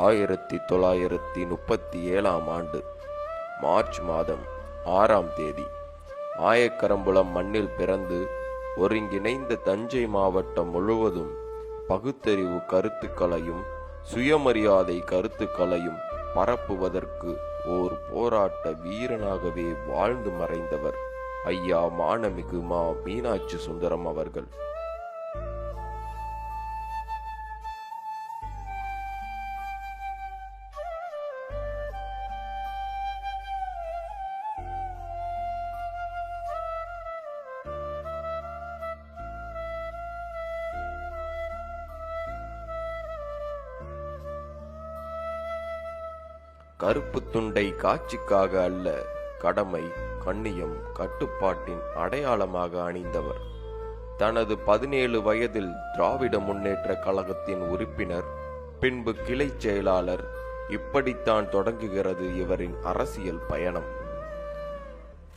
1937 March மாதம் 6ஆம் தேதி ஆயக்கரம்புலம் மண்ணில் பிறந்து ஒருங்கிணைந்த தஞ்சை மாவட்டம் முழுவதும் பகுத்தறிவு கருத்துக்களையும் சுயமரியாதை கருத்துக்களையும் பரப்புவதற்கு ஓர் போராட்ட வீரனாகவே வாழ்ந்து மறைந்தவர் ஐயா மானமிகு மா மீனாட்சி சுந்தரம் அவர்கள். கருப்பு துண்டை காட்சிக்காக அல்ல, கடமை, கண்ணியம், கட்டுப்பாட்டின் அடையாளமாக அணிந்தவர். தனது 17 வயதில் திராவிட முன்னேற்ற கழகத்தின் உறுப்பினர், பின்பு கிளை செயலாளர். இப்படித்தான் தொடங்குகிறது இவரின் அரசியல் பயணம்.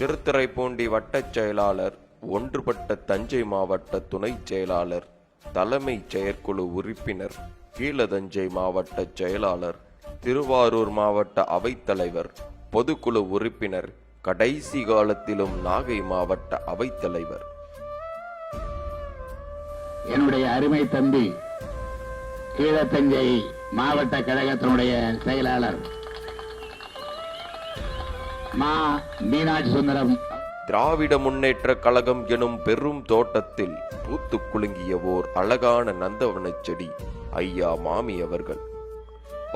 திருத்துறைப்பூண்டி வட்டச் செயலாளர், ஒன்றுபட்ட தஞ்சை மாவட்ட துணை செயலாளர், தலைமை செயற்குழு உறுப்பினர், கீழதஞ்சை மாவட்ட செயலாளர், திருவாரூர் மாவட்ட அவைத்தலைவர், பொதுக்குழு உறுப்பினர், கடைசி காலத்திலும் நாகை மாவட்ட அவைத்தலைவர். என்னுடைய அருமை தம்பி கீழத்தஞ்சை மாவட்ட கழகத்தினுடைய செயலாளர் மா மீனாட்சி சுந்தரம். திராவிட முன்னேற்ற கழகம் எனும் பெரும் தோட்டத்தில் பூத்து குலுங்கிய ஓர் அழகான நந்தவன செடி ஐயா மாமி அவர்கள்.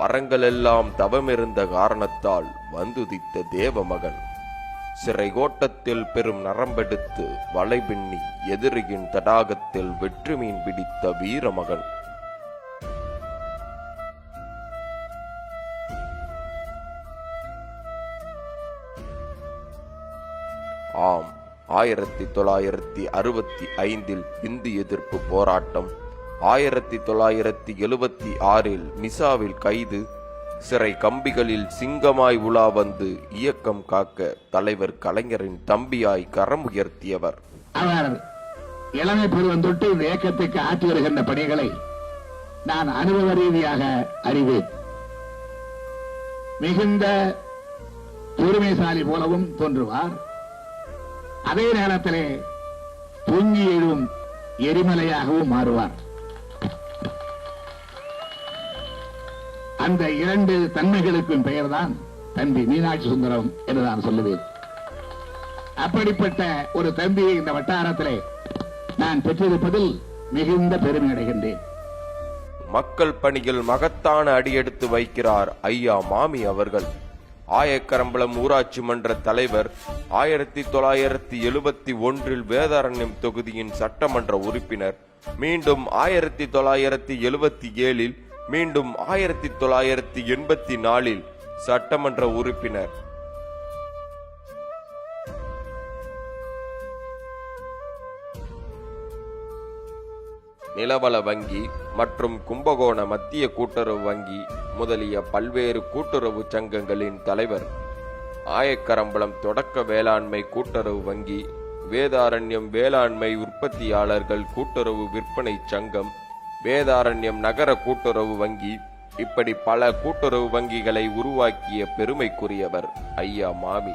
வரங்களெல்லாம் தவமிருந்த காரணத்தால் வந்துதித்த தேவமகன். சிறை கோட்டத்தில் பெரும் நரம்பெடுத்து வளைபின்னி எதிரியின் தடாகத்தில் வெற்றி மீன் பிடித்த வீரமகன். ஆம், 1965 இந்தி எதிர்ப்பு போராட்டம், 1976 மிசாவில் கைது, சிறை கம்பிகளில் சிங்கமாய் உலா வந்து இயக்கம் காக்க தலைவர் கலைஞரின் தம்பியாய் கரம் உயர்த்தியவர். அவர் இளமை பருவம் தொட்டு இந்த இயக்கத்துக்கு ஆற்றி வருகின்ற பணிகளை நான் அனுபவ ரீதியாக அறிவேன். மிகுந்த பொறுமைசாலி போலவும் தோன்றுவார். அதே நேரத்திலே பொங்கி எழும் எரிமலையாகவும் மாறுவார். அந்த 2 தன்மைகளுக்கும் பெயர்தான் தம்பி மீனாட்சி சுந்தரம் என்று நான் சொல்லுவேன். அப்படிப்பட்ட ஒரு தம்பியை இந்த வட்டாரத்திலே நான் பெற்றிருப்பதில் மிகுந்த பெருமை அடைகின்றேன். மக்கள் பணியில் மகத்தான அடியெடுத்து வைக்கிறார் ஐயா மாமி அவர்கள். ஆயக்கரம்பலம் ஊராட்சி மன்ற தலைவர், 1971 வேதாரண்யம் தொகுதியின் சட்டமன்ற உறுப்பினர், மீண்டும் 1977 மீண்டும் 1984 சட்டமன்ற உறுப்பினர். நிலவள வங்கி மற்றும் கும்பகோண மத்திய கூட்டுறவு வங்கி முதலிய பல்வேறு கூட்டுறவு சங்கங்களின் தலைவர். ஆயக்கரம்பலம் தொடக்க வேளாண்மை கூட்டுறவு வங்கி, வேதாரண்யம் வேளாண்மை உற்பத்தியாளர்கள் கூட்டுறவு விற்பனை சங்கம், வேதாரண்யம் நகர கூட்டுறவு வங்கி, இப்படி பல கூட்டுறவு வங்கிகளை உருவாக்கிய பெருமைக்குரியவர் ஐயா மாமி.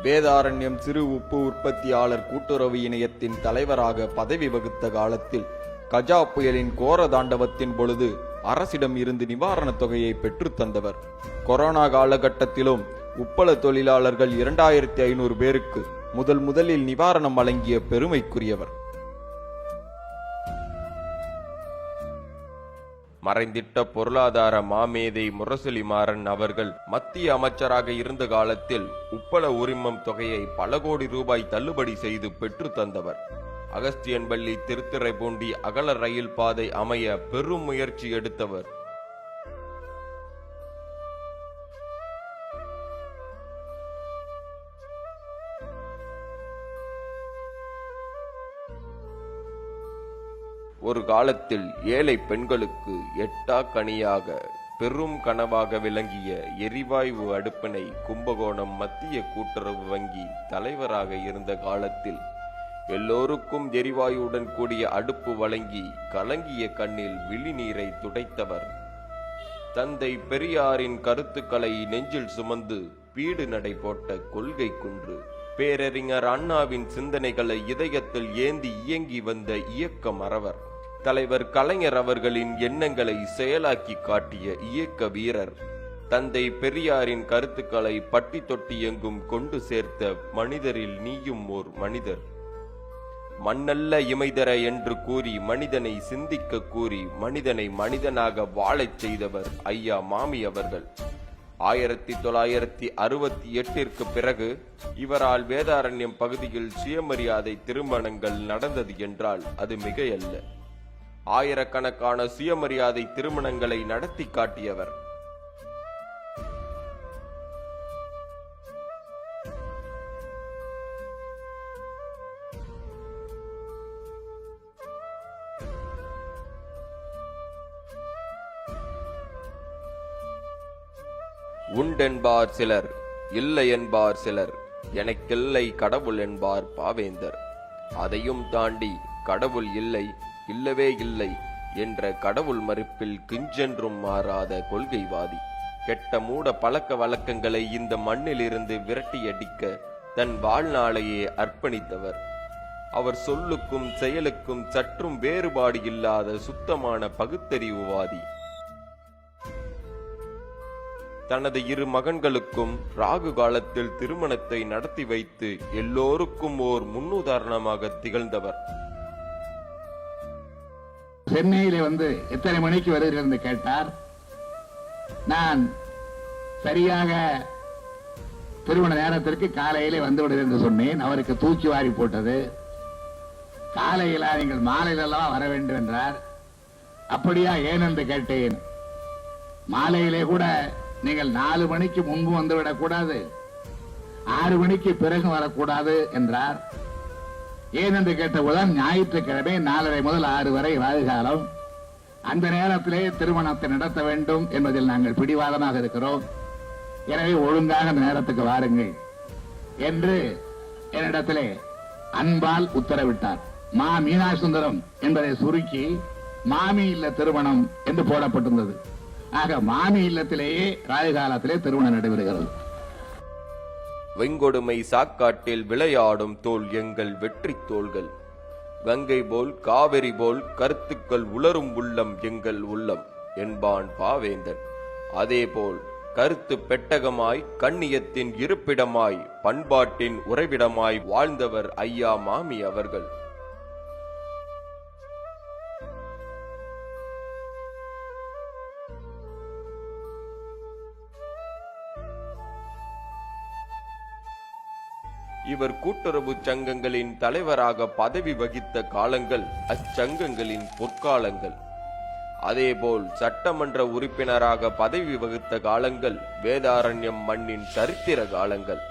வேதாரண்யம் சிறு உப்பு உற்பத்தியாளர் கூட்டுறவு இணையத்தின் தலைவராக பதவி வகித்த காலத்தில் கஜா புயலின் கோர தாண்டவத்தின் பொழுது அரசிடம் இருந்து நிவாரணத் தொகையை பெற்று தந்தவர். கொரோனா காலகட்டத்திலும் உப்பள தொழிலாளர்கள் 2500 பேருக்கு முதலில் நிவாரணம் வழங்கிய பெருமைக்குரியவர். மறைந்திட்ட பொருளாதார மாமேதை முரசொலி மாறன் அவர்கள் மத்திய அமைச்சராக இருந்த காலத்தில் உப்பள உரிமம் தொகையை பல கோடி ரூபாய் தள்ளுபடி செய்து பெற்று தந்தவர். அகஸ்தியன்பள்ளி திருத்துறைப்பூண்டி அகல ரயில் பாதை அமைய பெரும் முயற்சி எடுத்தவர். ஒரு காலத்தில் ஏழை பெண்களுக்கு எட்டா கனியாக பெரும் கனவாக விளங்கிய எரிவாயு அடுப்பினை கும்பகோணம் மத்திய கூட்டுறவு வங்கி தலைவராக இருந்த காலத்தில் எல்லோருக்கும் எரிவாயுடன் கூடிய அடுப்பு வழங்கி கலங்கிய கண்ணில் விழிநீரை துடைத்தவர். தந்தை பெரியாரின் கருத்துக்களை நெஞ்சில் சுமந்து பீடு நடை போட்ட கொள்கை குன்று. பேரறிஞர் அண்ணாவின் சிந்தனைகளை இதயத்தில் ஏந்தி இயங்கி வந்த இயக்க மறவர். தலைவர் கலைஞர் அவர்களின் எண்ணங்களை செயலாக்கி காட்டிய இயக்க வீரர். தந்தை பெரியாரின் கருத்துக்களை பட்டி தொட்டி எங்கும் கொண்டு சேர்த்த மனிதரில் நீயும் ஓர் மனிதர். மண்ணல்ல இமைதர என்று கூறி மனிதனை சிந்திக்க கூறி மனிதனை மனிதனாக வாழச் செய்தவர் ஐயா மாமி அவர்கள். 1968 பிறகு இவரால் வேதாரண்யம் பகுதியில் சுயமரியாதை திருமணங்கள் நடந்தது என்றால் அது மிகையல்ல. ஆயிரக்கணக்கான சுயமரியாதை திருமணங்களை நடத்தி காட்டியவர். உண்டென்பார் சிலர், இல்லை என்பார் சிலர், எனக்கில்லை கடவுள் என்பார் பாவேந்தர். அதையும் தாண்டி கடவுள் இல்லை, இல்லவே இல்லை என்ற கடவுள் மறுப்பில் கிஞ்சென்றும் மாறாத கொள்கைவாதி. கெட்ட மூட பழக்க வழக்கங்களை இந்த மண்ணிலிருந்து விரட்டியடிக்க தன் வாழ்நாளையே அர்ப்பணித்தவர். அவர் சொல்லுக்கும் செயலுக்கும் சற்றும் வேறுபாடு இல்லாத சுத்தமான பகுத்தறிவுவாதி. தனது 2 மகன்களுக்கும் ராகு காலத்தில் திருமணத்தை நடத்தி வைத்து எல்லோருக்கும் ஓர் முன்னுதாரணமாக திகழ்ந்தவர். சென்னையிலே வந்து எத்தனை மணிக்கு வருகிறேன் என்று கேட்டார். நான் சரியாக திருமண நேரத்திற்கு காலையிலே வந்து விடுகிறேன் என்று சொன்னேன். அவருக்கு தூக்கி வாரி போட்டது. காலையில நீங்கள் மாலையிலெல்லாம் வர வேண்டும் என்றார். அப்படியா, ஏன் என்று கேட்டேன். மாலையிலே கூட நீங்கள் 4 மணிக்கு முன்பு வந்துவிடக் கூடாது, 6 மணிக்கு பிறகு வரக்கூடாது என்றார். ஏன் என்று கேட்டபோதுதான் ஞாயிற்றுக்கிழமை 4:30 முதல் 6 வரை ராகுகாலம், அந்த நேரத்திலே திருமணத்தை நடத்த வேண்டும் என்பதில் நாங்கள் பிடிவாதமாக இருக்கிறோம். எனவே ஒழுங்காக அந்த நேரத்துக்கு வாருங்கள் என்று என்னிடத்திலே அன்பால் உத்தரவிட்டார். மா மீனாட்சி சுந்தரம் என்பதை சுருக்கி மாமி இல்ல திருமணம் என்று போடப்பட்டிருந்தது. ஆக மாமி இல்லத்திலேயே ராகுகாலத்திலே திருமணம் நடைபெறுகிறது. வெங்கொடுமை சாக்காட்டில் விளையாடும் தோல் எங்கள் வெற்றி தோள்கள். கங்கை போல் காவிரி போல் கருத்துக்கள் உலரும் உள்ளம் எங்கள் உள்ளம் என்பான் பாவேந்தன். அதேபோல் கருத்து பெட்டகமாய், கண்ணியத்தின் இருப்பிடமாய், பண்பாட்டின் உறைவிடமாய் வாழ்ந்தவர் ஐயா மாமி அவர்கள். இவர் கூட்டுறவு சங்கங்களின் தலைவராக பதவி வகித்த காலங்கள் அச்சங்கங்களின் பொற்காலங்கள். அதேபோல் சட்டமன்ற உறுப்பினராக பதவி வகித்த காலங்கள் வேதாரண்யம் மண்ணின் சரித்திர காலங்கள்.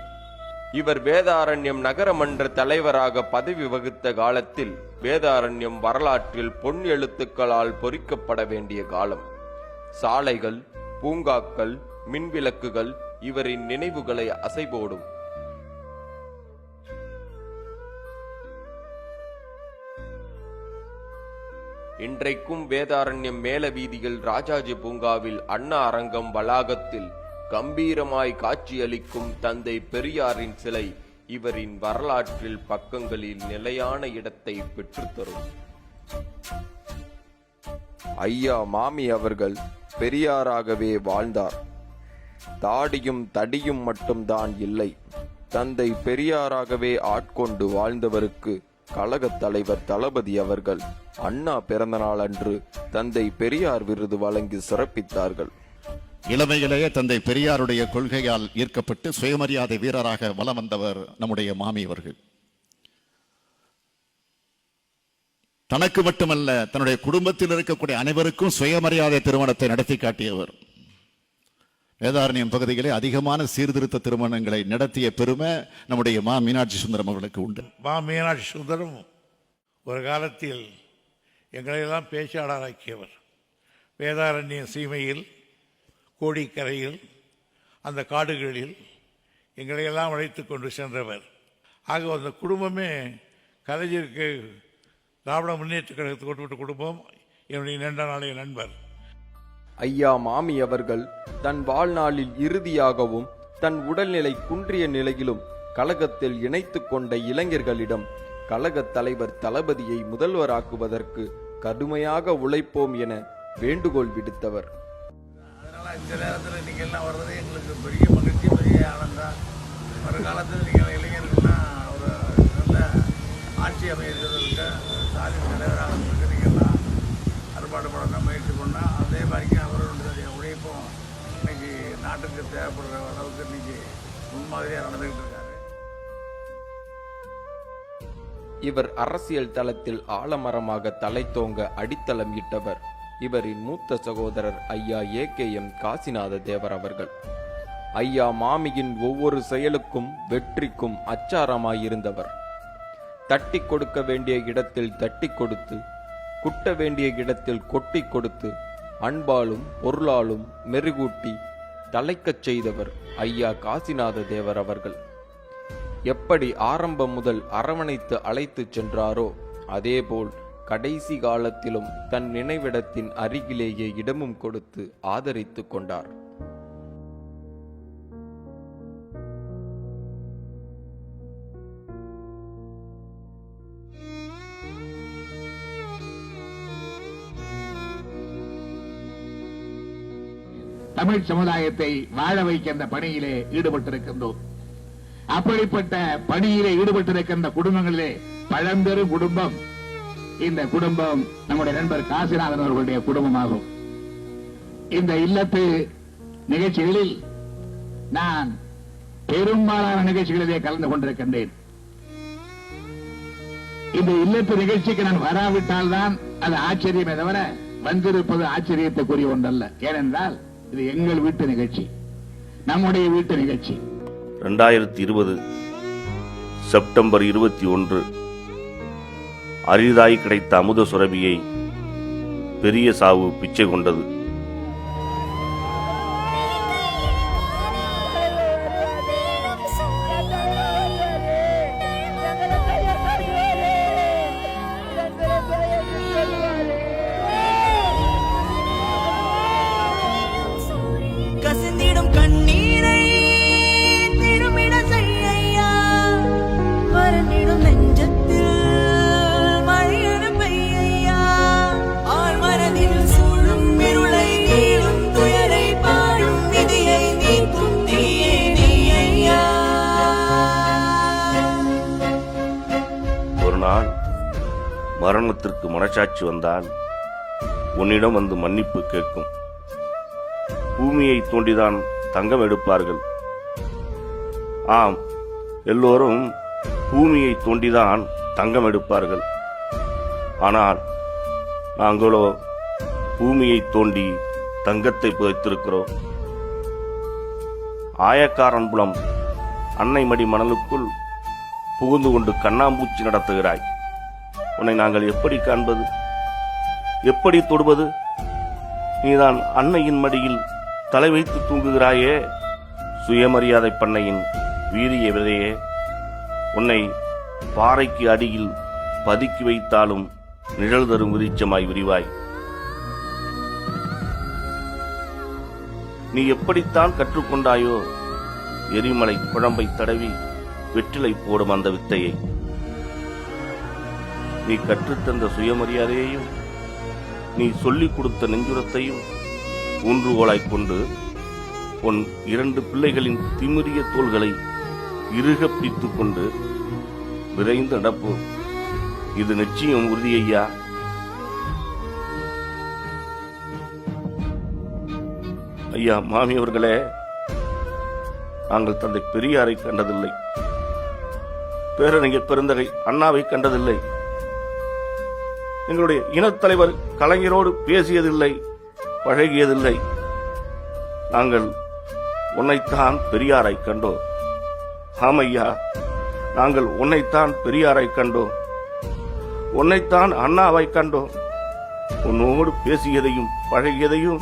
இவர் வேதாரண்யம் நகரமன்ற தலைவராக பதவி வகித்த காலத்தில் வேதாரண்யம் வரலாற்றில் பொன் எழுத்துக்களால் பொறிக்கப்பட வேண்டிய காலம். சாலைகள், பூங்காக்கள், மின்விளக்குகள் இவரின் நினைவுகளை அசைபோடும். இன்றைக்கும் வேதாரண்யம் மேல வீதியில் ராஜாஜி பூங்காவில் அண்ணா அரங்கம் வளாகத்தில் கம்பீரமாய் காட்சியளிக்கும் தந்தை பெரியாரின் சிலை இவரின் வரலாற்றில் பக்கங்களில் நிலையான இடத்தை பெற்றுத்தரும். ஐயா மாமி அவர்கள் பெரியாராகவே வாழ்ந்தார். தாடியும் தடியும் மட்டும்தான் இல்லை, தந்தை பெரியாராகவே ஆட்கொண்டு வாழ்ந்தவருக்கு கழகத் தலைவர் தளபதி அவர்கள் அண்ணா பிறந்த நாள் அன்று தந்தை பெரியார் விருது வழங்கி சிறப்பித்தார்கள். இளமையிலேயே தந்தை பெரியாருடைய கொள்கையால் ஈர்க்கப்பட்டு சுயமரியாதை வீரராக வலம் வந்தவர் நம்முடைய மாமி அவர்கள். தனக்கு மட்டுமல்ல, தன்னுடைய குடும்பத்தில் இருக்கக்கூடிய அனைவருக்கும் சுயமரியாதை திருமணத்தை நடத்தி காட்டியவர். வேதாரண்யம் பகுதியிலே அதிகமான சீர்திருத்த திருமணங்களை நடத்திய பெருமை நம்முடைய மா மீனாட்சி சுந்தரம் அவர்களுக்கு உண்டு. மா மீனாட்சி சுந்தரம் ஒரு காலத்தில் எங்களையெல்லாம் பேச்சாளராக்கியவர். வேதாரண்யம் சீமையில், கோடிக்கரையில், அந்த காடுகளில் எங்களையெல்லாம் அழைத்து கொண்டு சென்றவர். ஆக அந்த குடும்பமே கலைஞருக்கு திராவிட முன்னேற்ற கழகத்துக்கு உட்பட்ட குடும்பம் என்னுடைய நீண்ட நாளைய நண்பர். ஐயா மாமி அவர்கள் தன் வாழ்நாளில் இறுதியாகவும் தன் உடல்நிலை குன்றிய நிலையிலும் கழகத்தில் இணைத்துக் கொண்ட இளைஞர்களிடம் கழகத் தலைவர் தளபதியை முதல்வராக்குவதற்கு கடுமையாக உழைப்போம் என வேண்டுகோள் விடுத்தவர். அதனால் இந்த நேரத்தில் நீங்கள் எல்லாம் வர்றது எங்களுக்கு பெரிய மகிழ்ச்சி, பெரிய ஆனந்தம். வருங்காலத்தில் நீங்கள் இளைஞர்கள்லாம் ஒரு நல்ல ஆட்சி அமைகிறதுக்கு ஸ்டாலின் தலைவராகிறதுக்கு நீங்கள்லாம் அறுபாடுபடணும், முயற்சி பண்ணால் அதே மாதிரிக்கு அவர்களுடைய உழைப்பும் இன்னைக்கு நாட்டுக்கு தேவைப்படுற அளவுக்கு இன்னைக்கு முன்மாதிரியாக நடந்துகிட்டு இருக்காரு. இவர் அரசியல் தளத்தில் ஆலமரமாக தலைத்தோங்க அடித்தளம் இட்டவர் இவரின் மூத்த சகோதரர் ஐயா AKM காசிநாத தேவர் அவர்கள். ஐயா மாமியின் ஒவ்வொரு செயலுக்கும் வெற்றிக்கும் அச்சாரமாயிருந்தவர். தட்டி கொடுக்க வேண்டிய இடத்தில் தட்டி கொடுத்து, குட்ட வேண்டிய இடத்தில் கொட்டி கொடுத்து, அன்பாலும் பொருளாலும் மெருகூட்டி தலைக்கச் செய்தவர் ஐயா காசிநாத தேவர் அவர்கள். எப்படி ஆரம்பம் முதல் அரவணைத்து அழைத்துச் சென்றாரோ அதேபோல் கடைசி காலத்திலும் தன் நினைவிடத்தின் அருகிலேயே இடமும் கொடுத்து ஆதரித்துக் கொண்டார். தமிழ் சமுதாயத்தை வாழ வைக்கின்ற பணியிலே ஈடுபட்டிருக்கின்றோம். அப்படிப்பட்ட பணியிலே ஈடுபட்டிருக்கின்ற குடும்பங்களிலே பழம்பெரும் குடும்பம் இந்த குடும்பம் நம்முடைய நண்பர் காசிநாதன் அவர்களுடைய குடும்பமாகும். இந்த இல்லத்து நிகழ்ச்சிகளில் நான் பெரும்பாலான நிகழ்ச்சிகளிலே கலந்து கொண்டிருக்கின்றேன். இந்த இல்லத்து நிகழ்ச்சிக்கு நான் வராவிட்டால் தான் அது ஆச்சரியமே தவிர வந்திருப்பது ஆச்சரியத்துக்குரிய ஒன்றல்ல. ஏனென்றால் இது எங்கள் வீட்டு நிகழ்ச்சி, நம்முடைய வீட்டு நிகழ்ச்சி. 2020 செப்டம்பர் 21 அரிதாய் கிடைத்த அமுத சுரபியை பெரிய சாவு பிச்சை கொண்டது. கசிந்திடும் கண்ணீரை திரும்பிட செய்யா, மறந்திடும் நெஞ்சத்தில் மழையென பெய்யா, ஆள் மனதில் சூழும் இருளை நீளும் துயரை பாடும் விதியை நீக்கும் தீயே நீயா. ஒரு நாள் மரணத்திற்கு மனசாட்சி வந்தால் உன்னிடம் வந்து மன்னிப்பு கேட்கும். பூமியை தோண்டிதான் தங்கம் எடுப்பார்கள். ஆம், எல்லோரும் பூமியை தோண்டிதான் தங்கம் எடுப்பார்கள். ஆனால் நாங்களோ பூமியை தோண்டி தங்கத்தை புதைத்திருக்கிறோம். ஆயக்காரன்புலம் அன்னை மடி மணலுக்குள் புகுந்து கொண்டு கண்ணாம்பூச்சி நடத்துகிறாய். உன்னை நாங்கள் எப்படி காண்பது, எப்படி தொடுவது? நீதான் அன்னையின் மடியில் தலை வைத்து தூங்குகிறாயே, சுயமரியாதை பண்ணையின் வீரிய விதையே. உன்னை பாறைக்கு அடியில் பதுக்கி வைத்தாலும் நிழல் தரும் விருட்சமாய் விரிவாய். நீ எப்படித்தான் கற்றுக்கொண்டாயோ எரிமலை குழம்பை தடவி வெற்றிலை போடும் அந்த வித்தையை. நீ கற்றுத்தந்த சுயமரியாதையையும் நீ சொல்லிக் கொடுத்த நெஞ்சுரத்தையும் ஊன்றுகோலாய்க் கொண்டு உன் 2 பிள்ளைகளின் திமிரிய தோள்களை இறுக பிடித்துக் கொண்டு விரைந்து நடப்போம். இது நிச்சயம் உறுதியையா. ஐயா மாமி அவர்களே, நாங்கள் தந்தை பெரியாரை கண்டதில்லை, பேரறிஞர் பெருந்தகை அண்ணாவை கண்டதில்லை, எங்களுடைய இனத்தலைவர் கலைஞரோடு பேசியதில்லை, பழகியதில்லை. நாங்கள் உன்னைத்தான் பெரியாரை கண்டோம். ஆமையா, நாங்கள் உன்னைத்தான் பெரியாரை கண்டோம், உன்னைத்தான் அண்ணாவை கண்டோம். உன்னோடு பேசியதையும் பழகியதையும்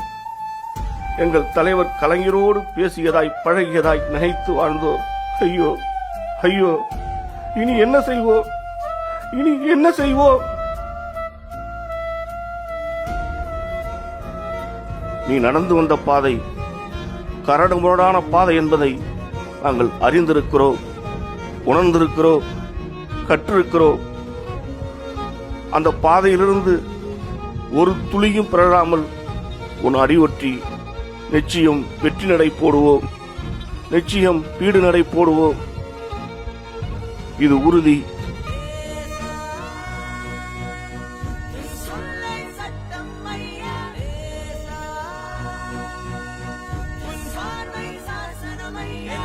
எங்கள் தலைவர் கலைஞரோடு பேசியதாய் பழகியதாய் நினைத்து வாழ்ந்தோம். ஐயோ ஐயோ, இனி என்ன செய்வோம், இனி என்ன செய்வோம்? நீ நடந்து வந்த பாதை கரடுமுரடான பாதை என்பதை நாங்கள் அறிந்திருக்கிறோம், உணர்ந்திருக்கிறோம், கற்றிருக்கிறோம். அந்த பாதையிலிருந்து ஒரு துளியும் பிறழாமல் உன் அடிவொற்றி நிச்சயம் வெற்றி நடை போடுவோம், நிச்சயம் பீடு நடை போடுவோம். இது உறுதி. சொல்லை சட்டம் ஐயா உன் பார்வை சாசனம் ஐயா